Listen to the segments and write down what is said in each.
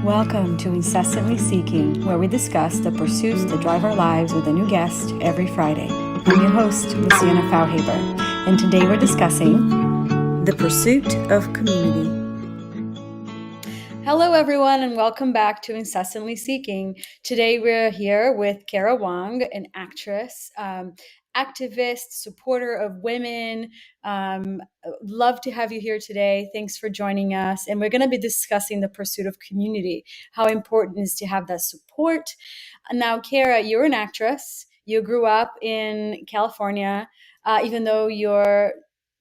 Welcome to Incessantly Seeking, where we discuss the pursuits that drive our lives with a new guest every Friday. I'm your host, Luciana Faulhaber, and today we're discussing the pursuit of community. Hello, everyone, and welcome back to Incessantly Seeking. Today we're here with Kara Wang, an actress, activist, supporter of women. Love to have you here today. Thanks for joining us. And we're going to be discussing the pursuit of community, how important it is to have that support. Now, Kara, you're an actress. You grew up in California, even though you're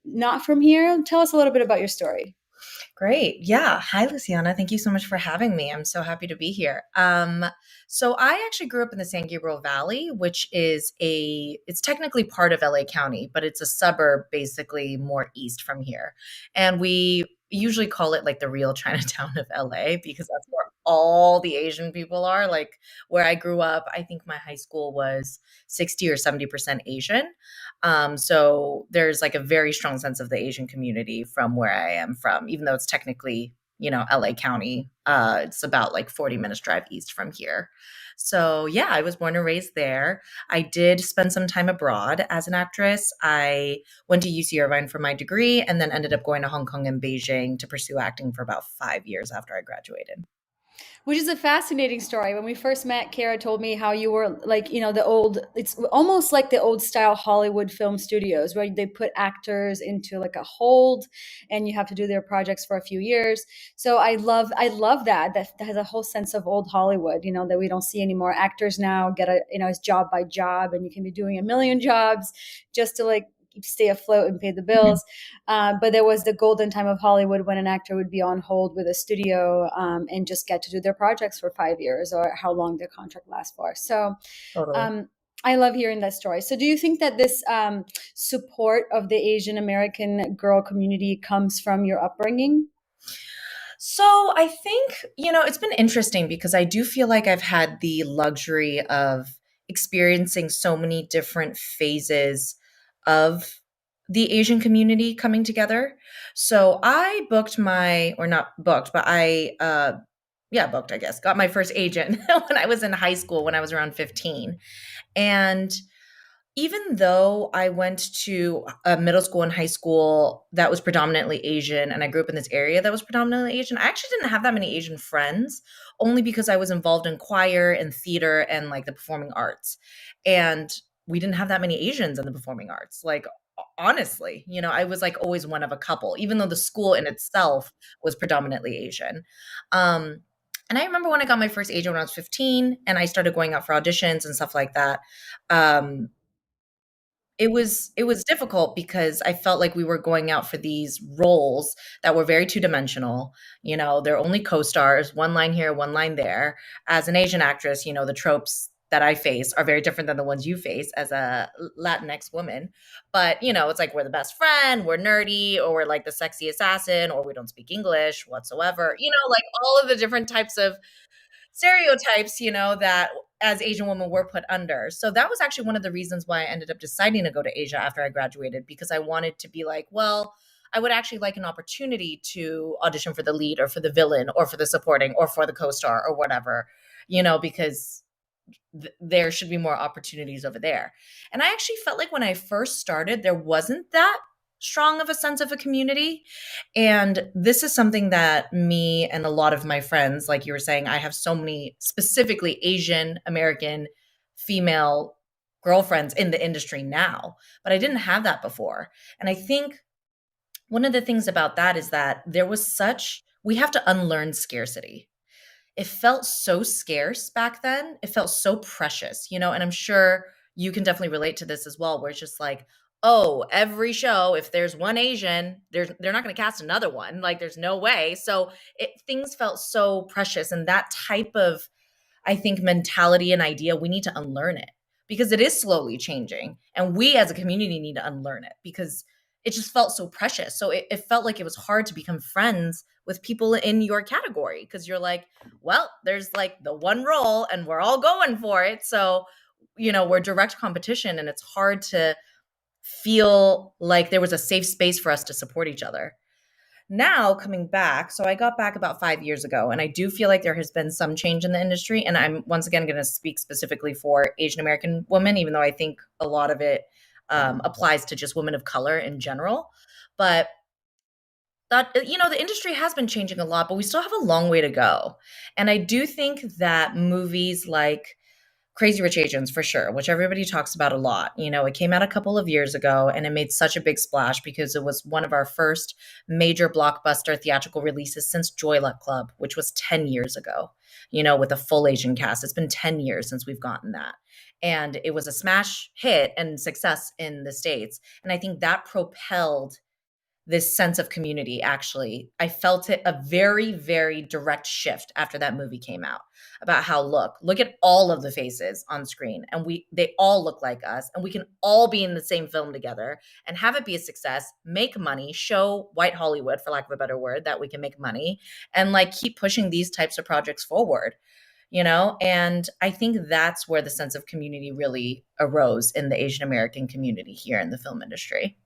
not from here. Tell us a little bit about your story. Great. Yeah. Hi, Luciana. Thank you so much for having me. I'm so happy to be here. So I actually grew up in the San Gabriel Valley, which is it's technically part of LA County, but it's a suburb basically more east from here. And we usually call it like the real Chinatown of LA because that's where all the Asian people are. Like where I grew up, I think my high school was 60 or 70% Asian. So there's like a very strong sense of the Asian community from where I am from, even though it's technically, LA County. It's about like 40 minutes drive east from here. So yeah, I was born and raised there. I did spend some time abroad as an actress. I went to UC Irvine for my degree and then ended up going to Hong Kong and Beijing to pursue acting for about 5 years after I graduated. Which is a fascinating story. When we first met, Kara told me how you were like, it's almost like the old style Hollywood film studios where they put actors into like a hold and you have to do their projects for a few years. So I love that has a whole sense of old Hollywood, that we don't see anymore. Actors now get it's job by job and you can be doing a million jobs just to like stay afloat and pay the bills. But there was the golden time of Hollywood when an actor would be on hold with a studio and just get to do their projects for 5 years or how long their contract lasts for. So Totally. I love hearing that story. So do you think that this support of the Asian American girl community comes from your upbringing? So I think, it's been interesting because I do feel like I've had the luxury of experiencing so many different phases of the Asian community coming together. So I booked or not booked, but booked, I guess, got my first agent when I was in high school, when I was around 15. And even though I went to a middle school and high school that was predominantly Asian, and I grew up in this area that was predominantly Asian, I actually didn't have that many Asian friends, only because I was involved in choir and theater and like the performing arts. And we didn't have that many Asians in the performing arts. Like, honestly, I was like always one of a couple, even though the school in itself was predominantly Asian. Um, and I remember when I got my first agent when I was 15 and I started going out for auditions and stuff like that. Um, it was difficult because I felt like we were going out for these roles that were very two-dimensional. They're only co-stars, one line here, one line there. As an Asian actress, the tropes that I face are very different than the ones you face as a Latinx woman. But, it's like we're the best friend, we're nerdy, or we're like the sexy assassin, or we don't speak English whatsoever. Like all of the different types of stereotypes, that as Asian women were put under. So that was actually one of the reasons why I ended up deciding to go to Asia after I graduated, because I wanted to be like, well, I would actually like an opportunity to audition for the lead or for the villain or for the supporting or for the co-star or whatever, because there should be more opportunities over there. And I actually felt like when I first started, there wasn't that strong of a sense of a community. And this is something that me and a lot of my friends, like you were saying, I have so many specifically Asian American female girlfriends in the industry now, but I didn't have that before. And I think one of the things about that is that we have to unlearn scarcity. It felt so scarce back then. It felt so precious, and I'm sure you can definitely relate to this as well, where it's just like, oh, every show, if there's one Asian, they're not going to cast another one. Like, there's no way. So things felt so precious. And that type of, I think, mentality and idea, we need to unlearn it because it is slowly changing. And we as a community need to unlearn it because it just felt so precious. So it felt like it was hard to become friends with people in your category because you're like, well, there's like the one role and we're all going for it. So, we're direct competition and it's hard to feel like there was a safe space for us to support each other. Now coming back, so I got back about 5 years ago, and I do feel like there has been some change in the industry. And I'm once again going to speak specifically for Asian American women, even though I think a lot of it applies to just women of color in general. But that, the industry has been changing a lot, but we still have a long way to go. And I do think that movies like Crazy Rich Asians, for sure, which everybody talks about a lot. It came out a couple of years ago and it made such a big splash because it was one of our first major blockbuster theatrical releases since Joy Luck Club, which was 10 years ago, with a full Asian cast. It's been 10 years since we've gotten that. And it was a smash hit and success in the States. And I think that propelled this sense of community. Actually, I felt it a very, very direct shift after that movie came out, about how look at all of the faces on screen, and they all look like us, and we can all be in the same film together and have it be a success, make money, show white Hollywood, for lack of a better word, that we can make money, and like keep pushing these types of projects forward. And I think that's where the sense of community really arose in the Asian American community here in the film industry.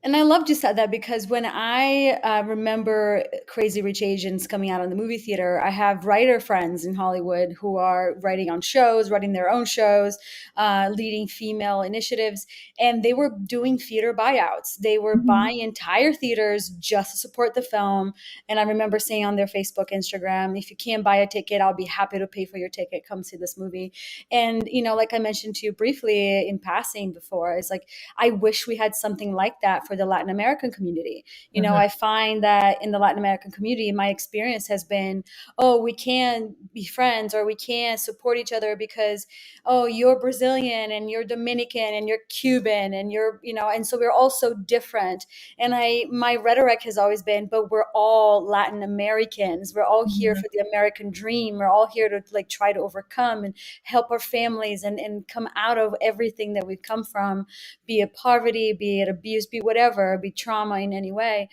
And I loved you said that, because when I remember Crazy Rich Asians coming out in the movie theater, I have writer friends in Hollywood who are writing on shows, writing their own shows, leading female initiatives, and they were doing theater buyouts. They were buying entire theaters just to support the film. And I remember saying on their Facebook, Instagram, if you can't buy a ticket, I'll be happy to pay for your ticket. Come see this movie. And, like I mentioned to you briefly in passing before, it's like, I wish we had something like that for the Latin American community. Mhm. I find that in the Latin American community, my experience has been, oh, we can't be friends, or we can't support each other because, oh, you're Brazilian and you're Dominican and you're Cuban and and so we're all so different. And my rhetoric has always been, but we're all Latin Americans. We're all here Mhm. for the American dream. We're all here to like try to overcome and help our families and come out of everything that we've come from, be it poverty, be it abuse, be whatever, be trauma in any way.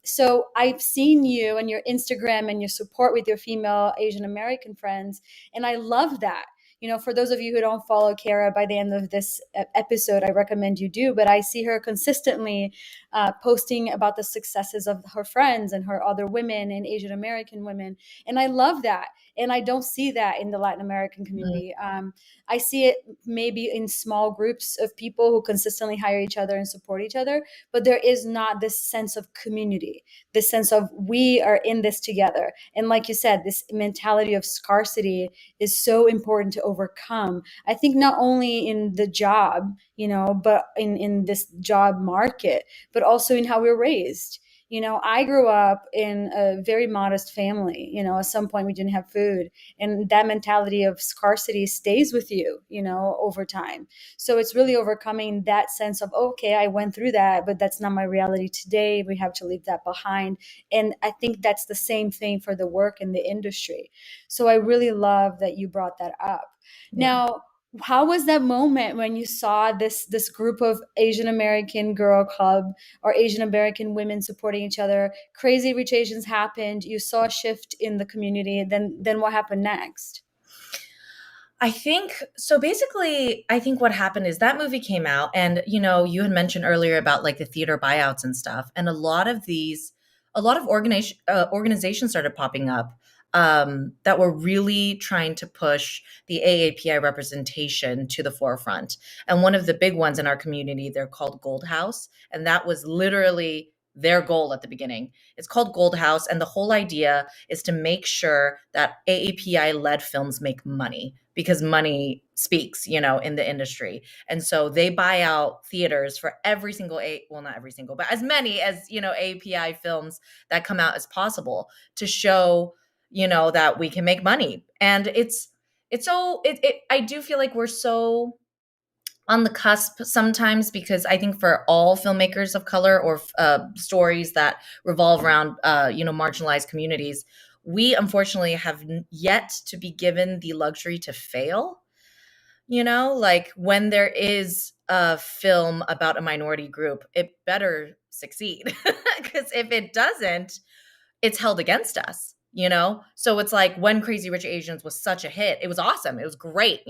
So I've seen you and your Instagram and your support with your female Asian American friends, and I love that. For those of you who don't follow Kara, by the end of this episode, I recommend you do. But I see her consistently posting about the successes of her friends and her other women and Asian American women, and I love that. And I don't see that in the Latin American community. I see it maybe in small groups of people who consistently hire each other and support each other, but there is not this sense of community, this sense of we are in this together. And like you said, this mentality of scarcity is so important to overcome. I think not only in the job, but in this job market, but also in how we're raised. I grew up in a very modest family. At some point we didn't have food, and that mentality of scarcity stays with you, over time. So it's really overcoming that sense of, okay, I went through that, but that's not my reality today. We have to leave that behind. And I think that's the same thing for the work in the industry. So I really love that you brought that up. Yeah. Now, how was that moment when you saw this group of Asian American girl club or Asian American women supporting each other? Crazy Rich Asians happened. You saw a shift in the community. Then what happened next? I think so. Basically, I think what happened is that movie came out, and you had mentioned earlier about like the theater buyouts and stuff, and a lot of organizations started popping up that were really trying to push the AAPI representation to the forefront. And one of the big ones in our community, they're called Gold House, and that was literally their goal at the beginning. It's called Gold House, and the whole idea is to make sure that AAPI led films make money, because money speaks, in the industry. And so they buy out theaters for every single well, not every single, but as many as, API films that come out as possible, to show, that we can make money. And I do feel like we're so on the cusp sometimes, because I think for all filmmakers of color, or stories that revolve around marginalized communities, we unfortunately have yet to be given the luxury to fail. Like when there is a film about a minority group, it better succeed, because if it doesn't, it's held against us. So it's like when Crazy Rich Asians was such a hit, it was awesome, it was great.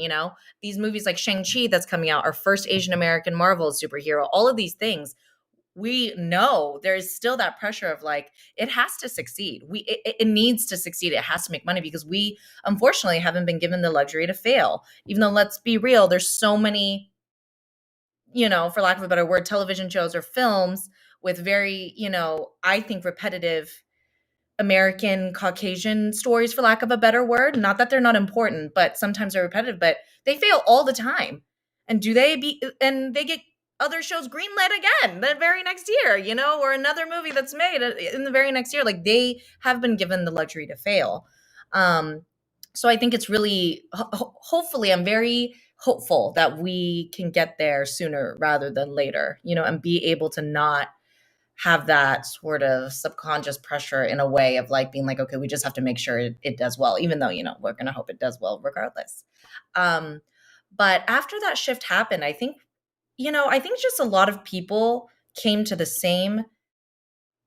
These movies like Shang-Chi that's coming out, our first Asian American Marvel superhero, all of these things, we know there's still that pressure of like, it has to succeed. It needs to succeed. It has to make money because we unfortunately haven't been given the luxury to fail. Even though, let's be real, there's so many, for lack of a better word, television shows or films with very, I think repetitive American Caucasian stories, for lack of a better word. Not that they're not important, but sometimes they're repetitive, but they fail all the time. And they get other shows greenlit again the very next year, or another movie that's made in the very next year. Like, they have been given the luxury to fail. Um, so I think it's really, hopefully, I'm very hopeful that we can get there sooner rather than later, and be able to not have that sort of subconscious pressure in a way of like being like, okay, we just have to make sure it does well, even though, we're going to hope it does well regardless. Um, but after that shift happened, I think just a lot of people came to the same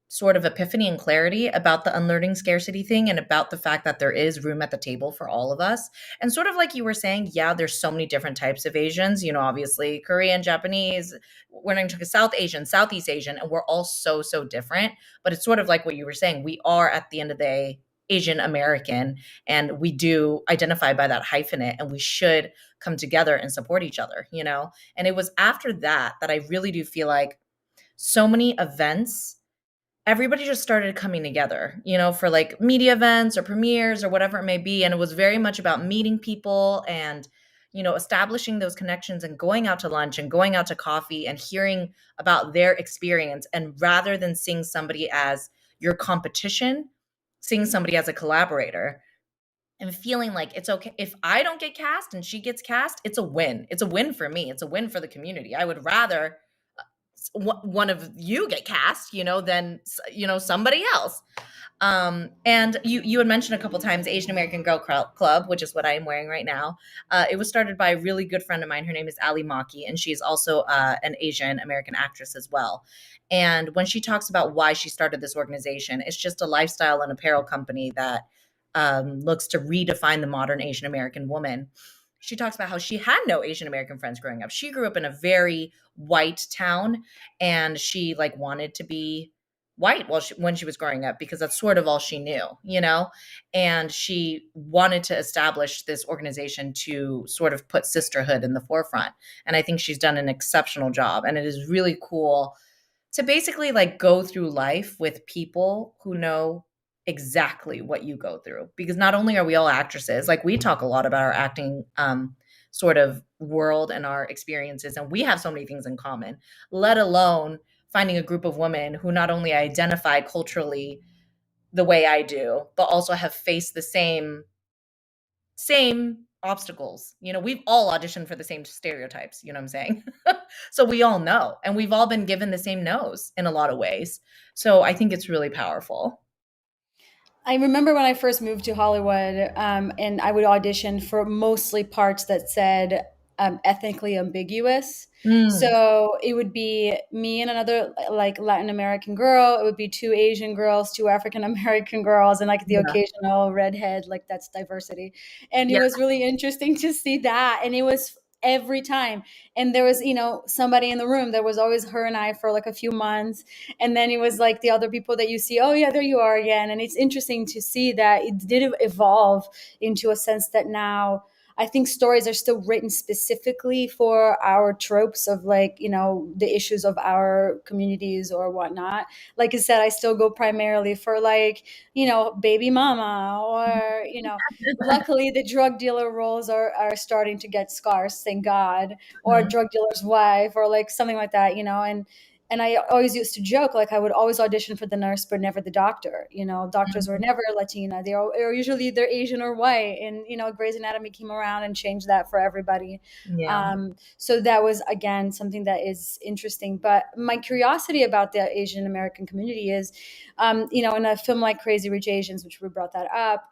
sort of epiphany and clarity about the unlearning scarcity thing and about the fact that there is room at the table for all of us. And sort of like you were saying, yeah, there's so many different types of Asians, obviously Korean, Japanese, we're not talking South Asian, Southeast Asian, and we're all so, so different. But it's sort of like what you were saying. We are, at the end of the day, Asian American, and we do identify by that hyphenate, and we should come together and support each other. And it was after that I really do feel like so many events, everybody just started coming together, for like media events or premieres or whatever it may be. And it was very much about meeting people and, establishing those connections and going out to lunch and going out to coffee and hearing about their experience. And rather than seeing somebody as your competition, seeing somebody as a collaborator and feeling like it's okay. If I don't get cast and she gets cast, it's a win. It's a win for me. It's a win for the community. I would rather one of you get cast, than somebody else. And you had mentioned a couple times Asian American Girl Club, which is what I am wearing right now. It was started by a really good friend of mine. Her name is Ali Maki, and she's also an Asian American actress as well. And when she talks about why she started this organization, it's just a lifestyle and apparel company that looks to redefine the modern Asian American woman. She talks about how she had no Asian American friends growing up. She grew up in a very white town, and she like wanted to be white when she was growing up because that's sort of all she knew. And she wanted to establish this organization to sort of put sisterhood in the forefront. And I think she's done an exceptional job. And it is really cool to basically like go through life with people who know exactly what you go through, because not only are we all actresses, like we talk a lot about our acting sort of world and our experiences, and we have so many things in common, let alone finding a group of women who not only identify culturally the way I do, but also have faced the same obstacles. We've all auditioned for the same stereotypes, you know what I'm saying? So we all know, and we've all been given the same no's in a lot of ways. So I think it's really powerful. I remember when I first moved to Hollywood, and I would audition for mostly parts that said ethnically ambiguous. Mm, So it would be me and another like Latin American girl. It would be two Asian girls, two African American girls, and like the yeah, occasional redhead. Like that's diversity. And it yeah, was really interesting to see that. And it was every time. And there was, somebody in the room. There was always her and I for like a few months, and then it was like the other people that you see, oh yeah, there you are again. And it's interesting to see that it did evolve into a sense that now I think stories are still written specifically for our tropes of like, the issues of our communities or whatnot. Like I said, I still go primarily for like, baby mama, or, luckily the drug dealer roles are starting to get scarce, thank God, or mhm, drug dealer's wife, or like something like that, and I always used to joke, like I would always audition for the nurse, but never the doctor. Doctors were mhm, never Latina. They're usually either Asian or white. And, Grey's Anatomy came around and changed that for everybody. yeah. So that was, again, something that is interesting. But my curiosity about the Asian American community is, in a film like Crazy Rich Asians, which we brought that up,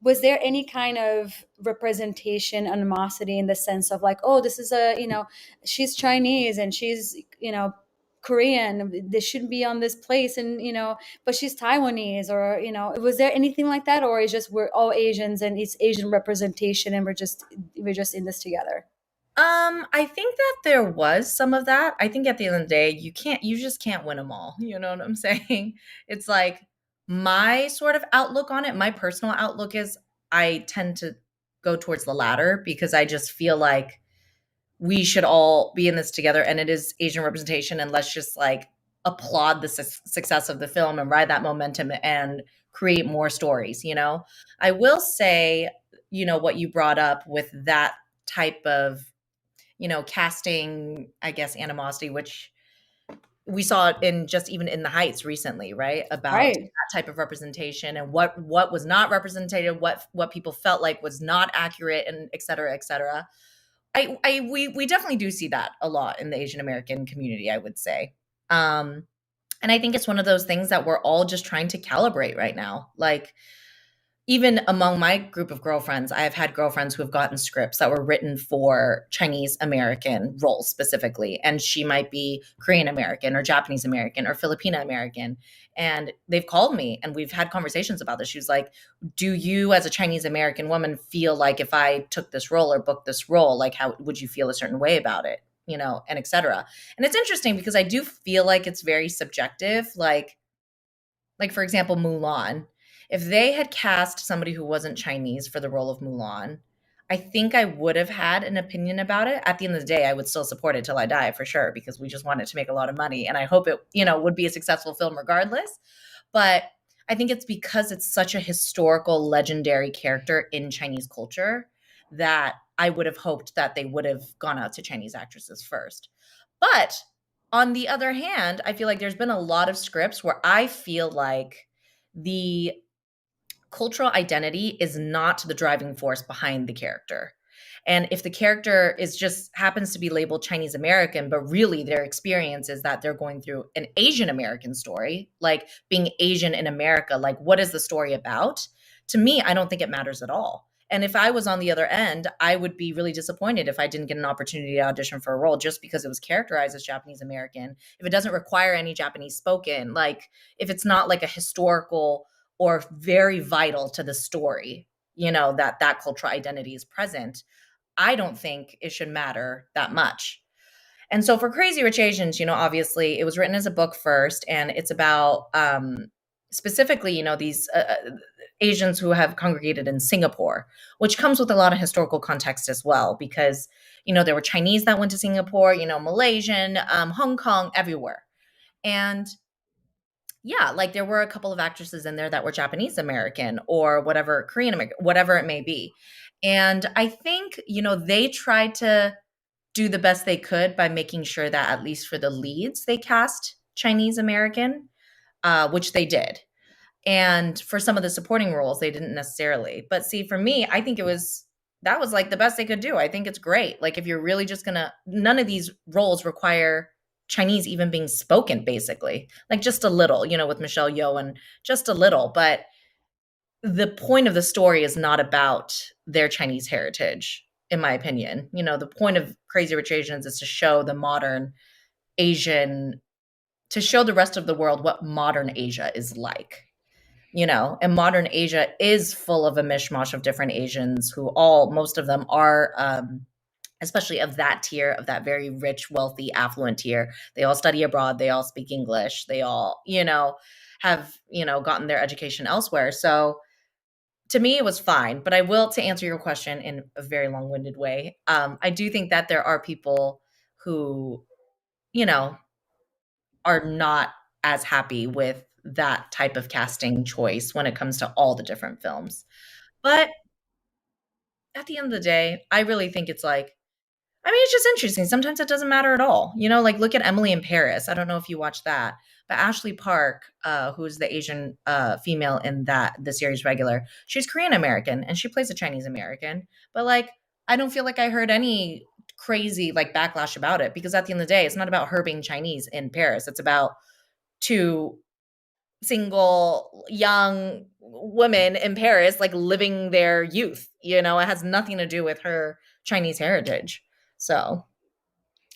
was there any kind of representation animosity in the sense of like, oh, this is she's Chinese and she's, Korean, this shouldn't be on this place, and but she's Taiwanese, or was there anything like that, or is just we're all Asians and it's Asian representation and we're just in this together? I think that there was some of that. I think at the end of the day, you just can't win them all. You know what I'm saying? It's like my sort of outlook on it, my personal outlook is I tend to go towards the latter because I just feel like we should all be in this together and it is Asian representation and let's just like applaud the success of the film and ride that momentum and create more stories, you know. I will say, you know, what you brought up with that type of, you know, casting, I guess, animosity, which we saw it in just even in the Heights recently, right? About Right. that type of representation and what was not represented, what people felt like was not accurate, and et cetera, et cetera. We definitely do see that a lot in the Asian American community, I would say. Um, and I think it's one of those things that we're all just trying to calibrate right now. Like even among my group of girlfriends, I have had girlfriends who have gotten scripts that were written for Chinese American roles specifically. And she might be Korean American or Japanese American or Filipino American. And they've called me and we've had conversations about this. She was like, do you, as a Chinese American woman, feel like if I took this role or booked this role, like how would you feel a certain way about it? You know, and et cetera. And it's interesting because I do feel like it's very subjective. Like for example, Mulan. If they had cast somebody who wasn't Chinese for the role of Mulan, I think I would have had an opinion about it. At the end of the day, I would still support it till I die for sure because we just want it to make a lot of money and I hope it, you know, would be a successful film regardless. But I think it's because it's such a historical legendary character in Chinese culture that I would have hoped that they would have gone out to Chinese actresses first. But on the other hand, I feel like there's been a lot of scripts where I feel like the cultural identity is not the driving force behind the character. And if the character is just happens to be labeled Chinese American, but really their experience is that they're going through an Asian American story, like being Asian in America, like what is the story about? To me, I don't think it matters at all. And if I was on the other end, I would be really disappointed if I didn't get an opportunity to audition for a role just because it was characterized as Japanese American. If it doesn't require any Japanese spoken, like if it's not like a historical or very vital to the story, you know, that that cultural identity is present, I don't think it should matter that much. And so for Crazy Rich Asians, you know, obviously it was written as a book first, and it's about specifically, you know, these Asians who have congregated in Singapore, which comes with a lot of historical context as well, because, you know, there were Chinese that went to Singapore, you know, Malaysian, Hong Kong, everywhere. And yeah, like there were a couple of actresses in there that were Japanese American or whatever, Korean American, whatever it may be. And I think, you know, they tried to do the best they could by making sure that at least for the leads, they cast Chinese American, which they did. And for some of the supporting roles, they didn't necessarily. But see, for me, I think it was that was like the best they could do. I think it's great. Like if you're really just gonna, none of these roles require Chinese even being spoken, basically. Like just a little, you know, with Michelle Yeoh and just a little. But the point of the story is not about their Chinese heritage, in my opinion. You know, the point of Crazy Rich Asians is to show the modern Asian, to show the rest of the world what modern Asia is like, you know. And modern Asia is full of a mishmash of different Asians who all, most of them are, especially of that tier, of that very rich, wealthy, affluent tier. They all study abroad, they all speak English, they all, you know, have, you know, gotten their education elsewhere. So to me, it was fine. But I will, to answer your question in a very long winded way, I do think that there are people who, you know, are not as happy with that type of casting choice when it comes to all the different films. But at the end of the day, I really think it's like, I mean, it's just interesting. Sometimes it doesn't matter at all. You know, like look at Emily in Paris. I don't know if you watched that, but Ashley Park, who's the Asian female in that the series regular, she's Korean American and she plays a Chinese American. But like, I don't feel like I heard any crazy like backlash about it because at the end of the day, it's not about her being Chinese in Paris. It's about two single young women in Paris like living their youth. You know, it has nothing to do with her Chinese heritage. So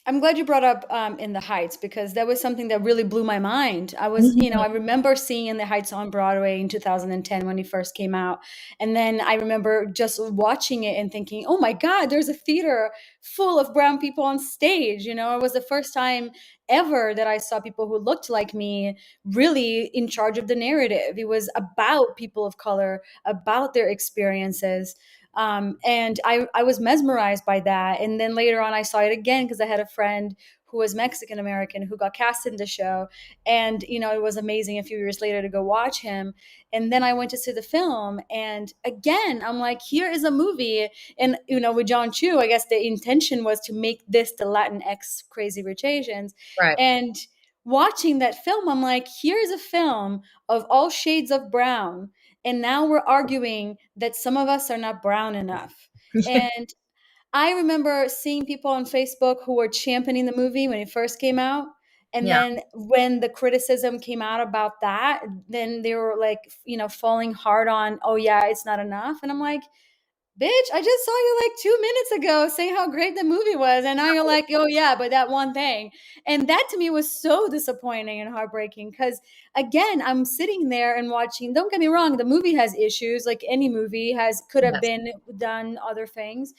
I'm glad you brought up In the Heights, because that was something that really blew my mind. I Mhm. remember seeing In the Heights on Broadway in 2010 when it first came out. And then I remember just watching it and thinking, oh my God, there's a theater full of brown people on stage. It was the first time ever that I saw people who looked like me really in charge of the narrative. It was about people of color, about their experiences. And I was mesmerized by that. And then later on, I saw it again because I had a friend who was Mexican American who got cast in the show. And, it was amazing a few years later to go watch him. And then I went to see the film. And again, I'm like, here is a movie. And, with John Chu, I guess the intention was to make this the Latinx Crazy Rich Asians. Right. And watching that film, I'm like, here's a film of all shades of brown, and now we're arguing that some of us are not brown enough. And I remember seeing people on Facebook who were championing the movie when it first came out. And Yeah. then when the criticism came out about that, then they were like, falling hard on, oh, yeah, it's not enough. And I'm like, bitch, I just saw you like 2 minutes ago saying how great the movie was. And now you're like, oh, yeah, but that one thing. And that to me was so disappointing and heartbreaking because, again, I'm sitting there and watching. Don't get me wrong, the movie has issues, like any movie could have Yes. been done other things.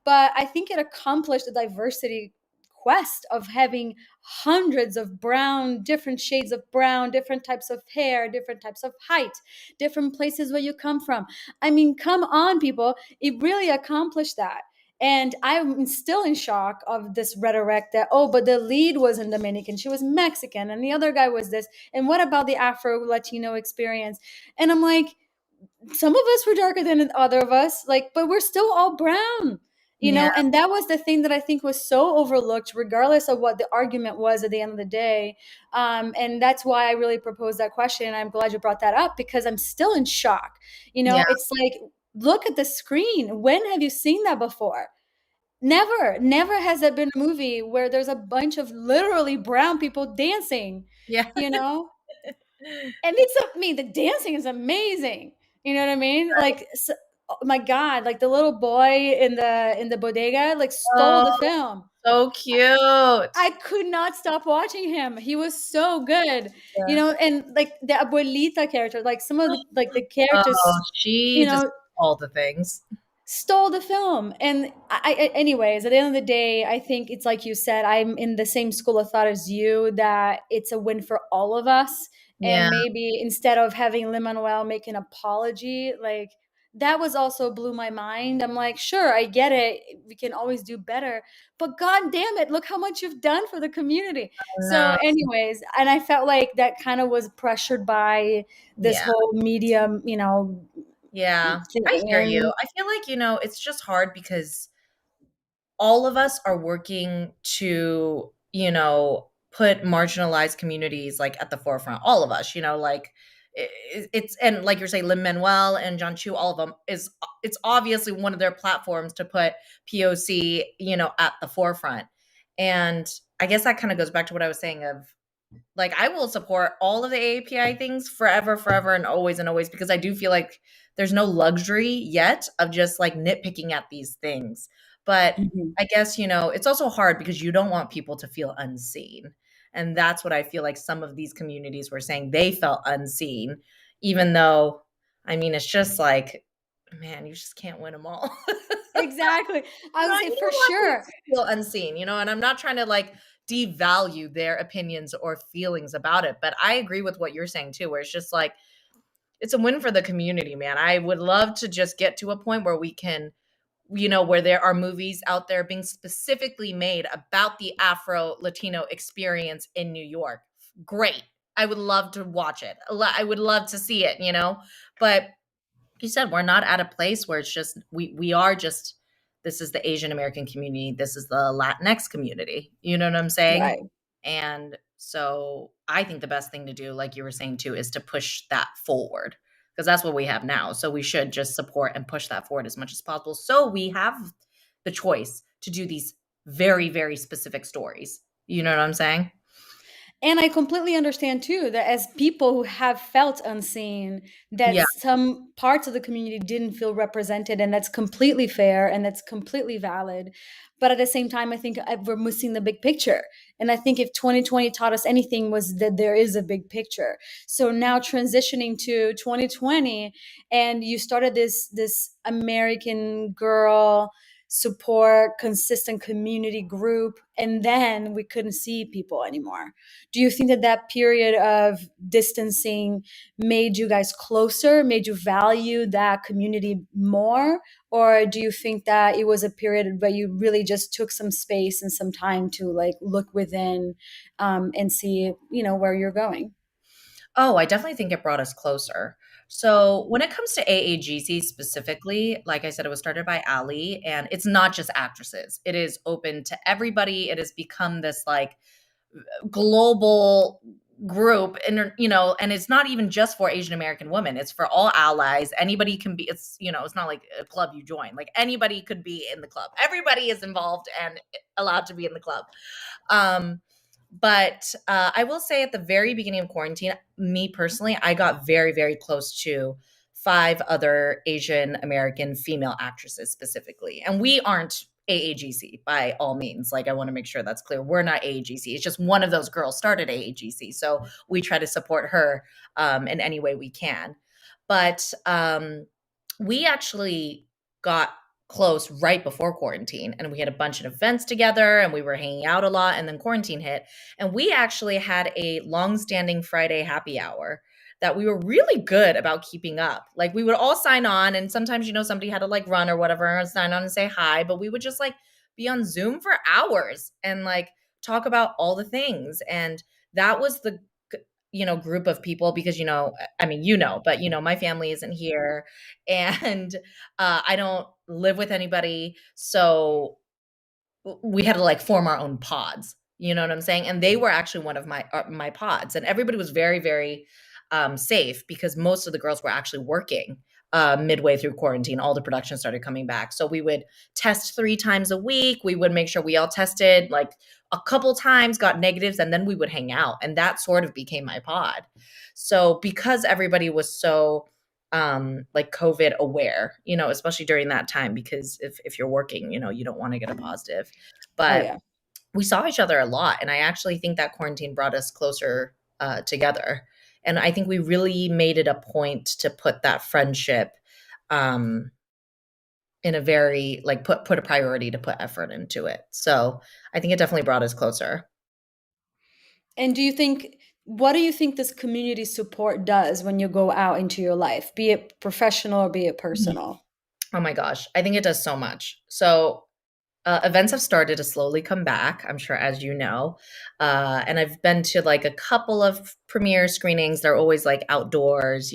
But I think it accomplished the diversity quest of having hundreds of brown, different shades of brown, different types of hair, different types of height, different places where you come from. I mean, come on, people. It really accomplished that. And I'm still in shock of this rhetoric that, oh, but the lead wasn't Dominican, she was Mexican, and the other guy was this. And what about the Afro Latino experience? And I'm like, some of us were darker than other of us, like, but we're still all brown. Yeah. And that was the thing that I think was so overlooked, regardless of what the argument was at the end of the day. And that's why I really proposed that question. And I'm glad you brought that up because I'm still in shock. Yeah. It's like, look at the screen. When have you seen that before? Never has there been a movie where there's a bunch of literally brown people dancing, Yeah. you know? And the dancing is amazing. You know what I mean? Like, oh my God, like the little boy in the bodega, like stole Oh, the film. so cute. I could not stop watching him. He was so good. Yeah. And like the abuelita character, like some of the Oh, characters, she you just know, all the things. stole the film. And anyways, at the end of the day, I think it's like you said, I'm in the same school of thought as you, that it's a win for all of us. Yeah. And maybe instead of having Lin Manuel make an apology, like, that was also blew my mind. I'm like, sure, I get it, we can always do better, but god damn it, look how much you've done for the community. So No. anyways, and I felt like that kind of was pressured by this Yeah. whole media, Yeah. I thing. hear you. And I feel like, it's just hard because all of us are working to, put marginalized communities like at the forefront. All of us, like it's and like you're saying, Lin Manuel and John Chu, all of them it's obviously one of their platforms to put POC, at the forefront. And I guess that kind of goes back to what I was saying of like I will support all of the AAPI things forever, forever, and always because I do feel like there's no luxury yet of just like nitpicking at these things. But Mhm. I guess, it's also hard because you don't want people to feel unseen. And that's what I feel like some of these communities were saying they felt unseen, even though, I mean, it's just like, man, you just can't win them all. Exactly. I would You say for don't want people sure. to feel unseen, and I'm not trying to like devalue their opinions or feelings about it, but I agree with what you're saying too, where it's just like it's a win for the community, man. I would love to just get to a point where we can, where there are movies out there being specifically made about the Afro Latino experience in New York. Great. I would love to watch it. I would love to see it. But you said we're not at a place where it's just we are just this is the Asian American community, this is the Latinx community. You know what I'm saying? Right. And so I think the best thing to do, like you were saying too, is to push that forward because that's what we have now. So we should just support and push that forward as much as possible. So we have the choice to do these very, very specific stories. You know what I'm saying? And I completely understand too that as people who have felt unseen, that Yeah. some parts of the community didn't feel represented, and that's completely fair and that's completely valid. But at the same time, I think we're missing the big picture. And I think if 2020 taught us anything, was that there is a big picture. So now transitioning to 2020, and you started this American Girl support consistent community group, and then we couldn't see people anymore. Do you think that that period of distancing made you guys closer, made you value that community more? Or do you think that it was a period where you really just took some space and some time to like look within, and see, where you're going? Oh, I definitely think it brought us closer. So when it comes to AAGC specifically, like I said, it was started by Ali, and it's not just actresses. It is open to everybody. It has become this like global group, and and it's not even just for Asian American women. It's for all allies. Anybody can be. It's not like a club you join. Like anybody could be in the club. Everybody is involved and allowed to be in the club. Um, but I will say at the very beginning of quarantine, me personally, I got very, very close to five other Asian American female actresses specifically. And we aren't AAGC by all means. Like, I want to make sure that's clear. We're not AAGC. It's just one of those girls started AAGC. So we try to support her in any way we can. But we actually got close right before quarantine, and we had a bunch of events together and we were hanging out a lot, and then quarantine hit, and we actually had a long-standing Friday happy hour that we were really good about keeping up. Like, we would all sign on, and sometimes somebody had to like run or whatever and sign on and say hi, but we would just like be on Zoom for hours and like talk about all the things. And that was the group of people, because I mean, but my family isn't here, and I don't live with anybody, so we had to like form our own pods. You know what I'm saying? And they were actually one of my pods, and everybody was very, very safe, because most of the girls were actually working midway through quarantine. All the production started coming back, so we would test 3 times a week. We would make sure we all tested like a couple times, got negatives, and then we would hang out, and that sort of became my pod. So because everybody was so like COVID aware, especially during that time, because if you're working, you don't want to get a positive. Oh But yeah. we saw each other a lot, and I actually think that quarantine brought us closer together. And I think we really made it a point to put that friendship um in a very like put a priority, to put effort into it. So I think it definitely brought us closer. And what do you think this community support does when you go out into your life, be it professional or be it personal? Oh my gosh, I think it does so much. So events have started to slowly come back, I'm sure, as you know. And I've been to like a couple of premiere screenings. They're always like outdoors,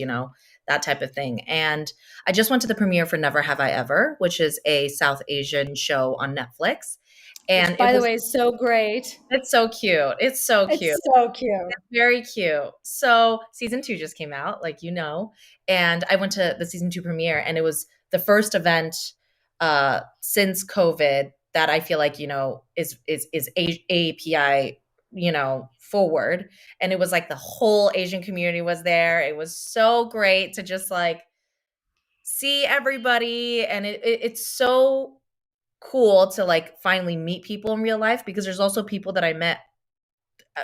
that type of thing. And I just went to the premiere for Never Have I Ever, which is a South Asian show on Netflix. Which, And it by the was, way, is so great. it's so cute. It's so cute. It's so cute. Very cute. So season 2 just came out, like and I went to the season 2 premiere, and it was the first event since COVID that I feel like is API forward, and it was like the whole Asian community was there. It was so great to just like see everybody, and it's so cool to like finally meet people in real life, because there's also people that I met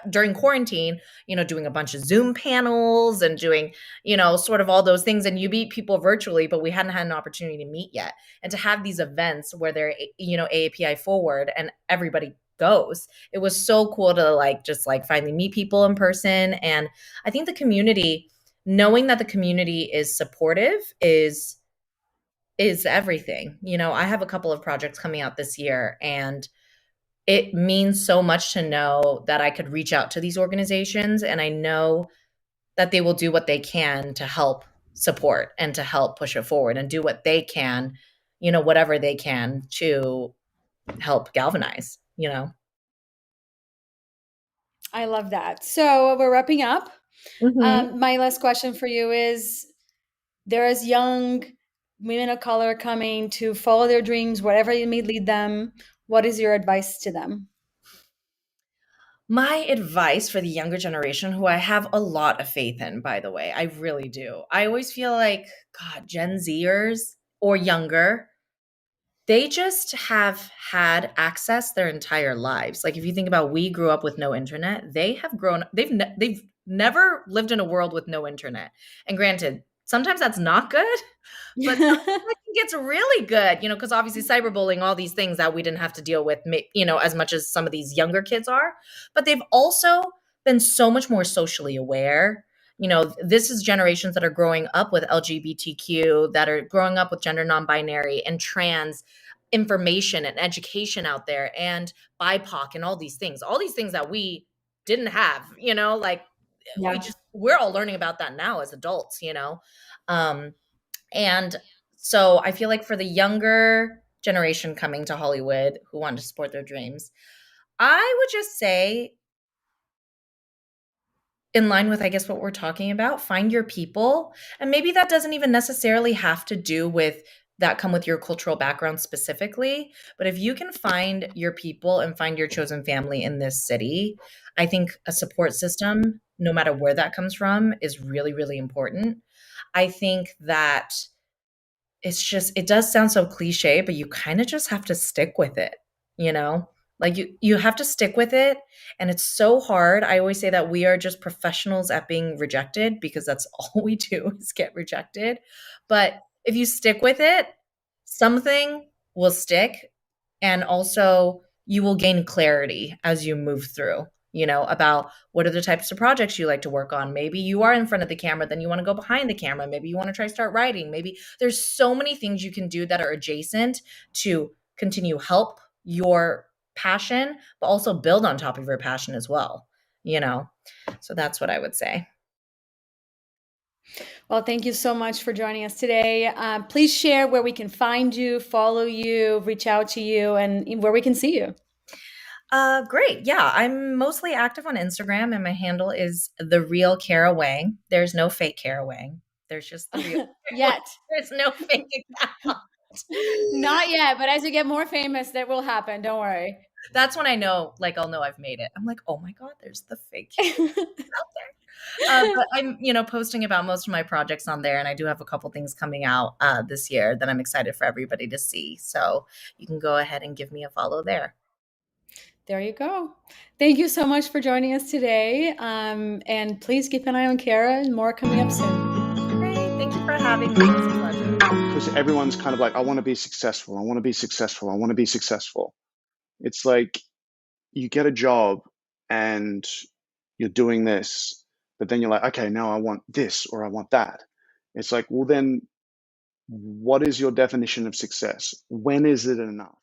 during quarantine, doing a bunch of Zoom panels and doing, sort of all those things. And you meet people virtually, but we hadn't had an opportunity to meet yet. And to have these events where they're, AAPI forward and everybody goes, it was so cool to like, just like finally meet people in person. And I think the community, knowing that the community is supportive is everything. I have a couple of projects coming out this year, and it means so much to know that I could reach out to these organizations, and I know that they will do what they can to help support and to help push it forward, and do what they can, whatever they can, to help galvanize. I love that. So we're wrapping up. Mhm. My last question for you is: there is young women of color coming to follow their dreams, whatever it may lead them. What is your advice to them? My advice for the younger generation, who I have a lot of faith in, by the way, I really do. I always feel like, God, Gen Zers or younger, they just have had access their entire lives. Like if you think about we grew up with no internet, they have grown they've never lived in a world with no internet. And granted, sometimes that's not good, but sometimes it gets really good, because obviously cyberbullying, all these things that we didn't have to deal with, as much as some of these younger kids are. But they've also been so much more socially aware. This is generations that are growing up with LGBTQ, that are growing up with gender non-binary and trans information and education out there, and BIPOC and all these things that we didn't have, like Yeah. we're all learning about that now as adults. Um, and so I feel like for the younger generation coming to Hollywood who want to support their dreams, I would just say, in line with, I guess, what we're talking about, find your people. And maybe that doesn't even necessarily have to do with that come with your cultural background specifically. But if you can find your people and find your chosen family in this city, I think a support system, no matter where that comes from, is really, really important. I think that it does sound so cliche, but you kind of just have to stick with it, you know? Like you have to stick with it, and it's so hard. I always say that we are just professionals at being rejected because that's all we do is get rejected. But if you stick with it, something will stick, and also you will gain clarity as you move through, about what are the types of projects you like to work on. Maybe you are in front of the camera, then you want to go behind the camera. Maybe you want to try start writing. Maybe there's so many things you can do that are adjacent to continue help your passion, but also build on top of your passion as well, you know? So that's what I would say. Well, thank you so much for joining us today. Please share where we can find you, follow you, reach out to you, and where we can see you. Great. Yeah, I'm mostly active on Instagram, and my handle is the real Kara Wang. There's no fake Kara Wang. There's just the real Kara Wang. Yet. There's no fake account. Not yet, but as you get more famous, that will happen. Don't worry. That's when I know, like, I'll know I've made it. I'm like, oh my God, there's the fake Kara out there. But I'm, posting about most of my projects on there, and I do have a couple things coming out this year that I'm excited for everybody to see. So you can go ahead and give me a follow there. There you go. Thank you so much for joining us today. And please keep an eye on Kara, and more coming up soon. Great. Thank you for having me. It was a pleasure. Because everyone's kind of like, I want to be successful. I want to be successful. I want to be successful. It's like you get a job and you're doing this, but then you're like, okay, now I want this or I want that. It's like, well, then what is your definition of success? When is it enough?